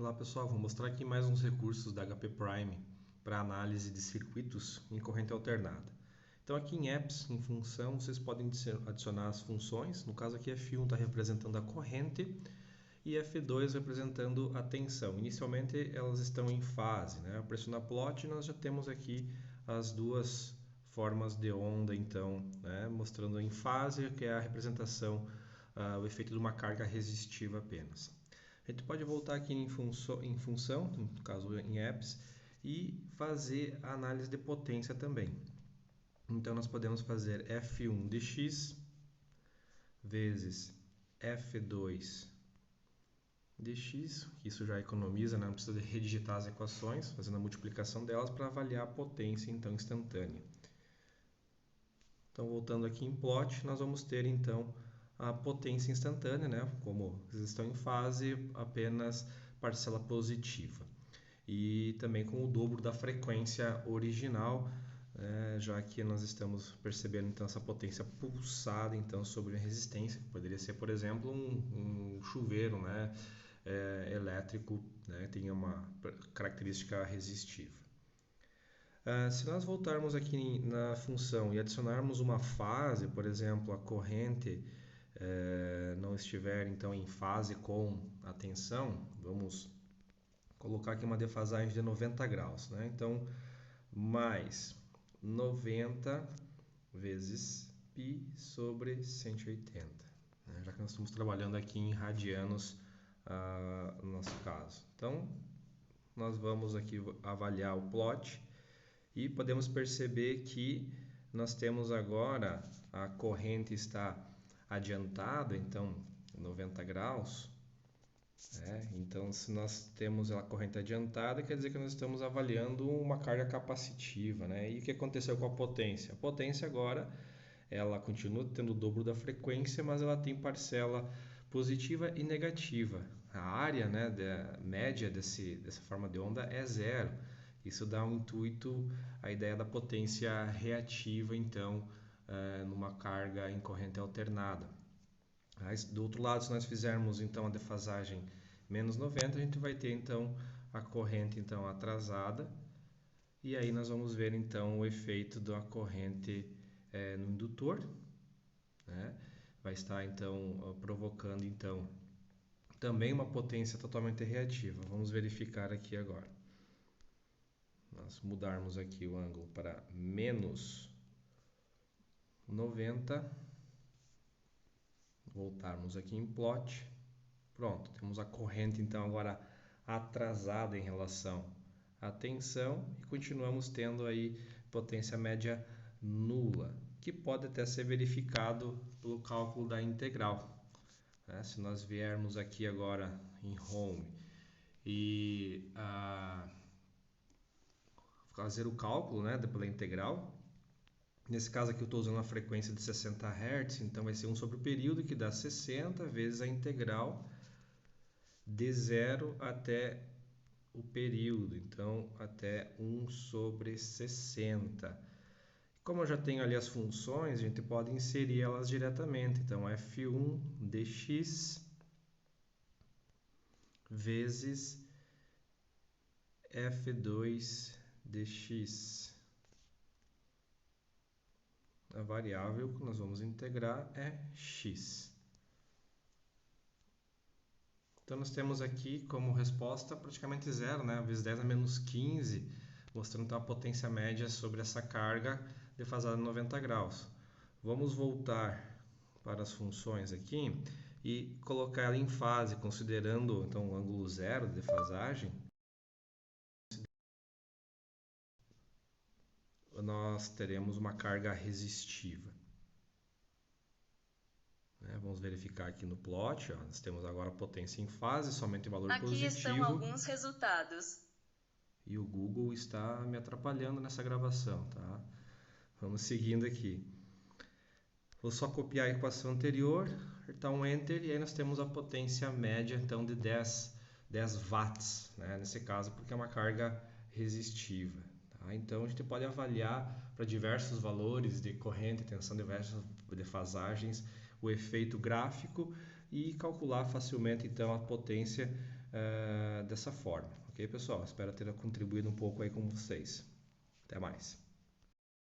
Olá pessoal, vou mostrar aqui mais uns recursos da HP Prime para análise de circuitos em corrente alternada. Então aqui em Apps, em função, vocês podem adicionar as funções. No caso aqui F1 está representando a corrente e F2 representando a tensão. Inicialmente elas estão em fase, né? Ao pressionar plot nós já temos aqui as duas formas de onda, então, né? Mostrando em fase, que é a representação, o efeito de uma carga resistiva apenas. A gente pode voltar aqui em função, no caso em apps, e fazer a análise de potência também. Então nós podemos fazer F1 de x vezes F2 de x, isso já economiza, né? Não precisa de redigitar as equações, fazendo a multiplicação delas para avaliar a potência então instantânea. Então voltando aqui em plot, nós vamos ter então a potência instantânea, né? Como eles estão em fase, apenas parcela positiva. E também com o dobro da frequência original, já que nós estamos percebendo então essa potência pulsada então sobre a resistência, que poderia ser, por exemplo, um chuveiro, né? Elétrico, né? Tem uma característica resistiva. Se nós voltarmos aqui na função e adicionarmos uma fase, por exemplo, a corrente não estiver então em fase com a tensão, vamos colocar aqui uma defasagem de 90 graus, né? Então, mais 90 vezes π sobre 180, né? Já que nós estamos trabalhando aqui em radianos no nosso caso. Então, nós vamos aqui avaliar o plot e podemos perceber que nós temos agora a corrente está adiantada, então 90 graus. Então, se nós temos a corrente adiantada, quer dizer que nós estamos avaliando uma carga capacitiva, né? E o que aconteceu com a potência? A potência agora, ela continua tendo o dobro da frequência, mas ela tem parcela positiva e negativa. A área, né, média dessa forma de onda é zero. Isso dá um intuito à ideia da potência reativa, então, numa carga em corrente alternada. Do outro lado, se nós fizermos então a defasagem menos 90, a gente vai ter então a corrente então atrasada, e aí nós vamos ver então o efeito da corrente no indutor, né? Vai estar então provocando então também uma potência totalmente reativa. Vamos verificar aqui agora. Nós mudarmos aqui o ângulo para menos 90, voltarmos aqui em plot, pronto, temos a corrente então agora atrasada em relação à tensão e continuamos tendo aí potência média nula, que pode até ser verificado pelo cálculo da integral, né? Se nós viermos aqui agora em Home e fazer o cálculo, né, pela integral, nesse caso aqui eu estou usando a frequência de 60 Hz, então vai ser 1 sobre o período, que dá 60 vezes a integral de 0 até o período, então até 1 sobre 60. Como eu já tenho ali as funções, a gente pode inserir elas diretamente. Então F1 dx vezes F2 dx. A variável que nós vamos integrar é x. Então nós temos aqui como resposta praticamente zero, né? Vezes 10 a menos 15, mostrando então a potência média sobre essa carga defasada em 90 graus. Vamos voltar para as funções aqui e colocar ela em fase, considerando então o ângulo zero de defasagem. Nós teremos uma carga resistiva. Vamos verificar aqui no plot, ó, nós temos agora a potência em fase, somente valor positivo. Aqui estão alguns resultados. E o Google está me atrapalhando nessa gravação, tá? Vamos seguindo aqui. Vou só copiar a equação anterior, apertar um Enter, e aí nós temos a potência média então de 10 watts, né? Nesse caso, porque é uma carga resistiva. Tá? Então a gente pode avaliar para diversos valores de corrente, tensão, diversas defasagens, o efeito gráfico e calcular facilmente então a potência dessa forma, ok, pessoal? Espero ter contribuído um pouco aí com vocês. Até mais.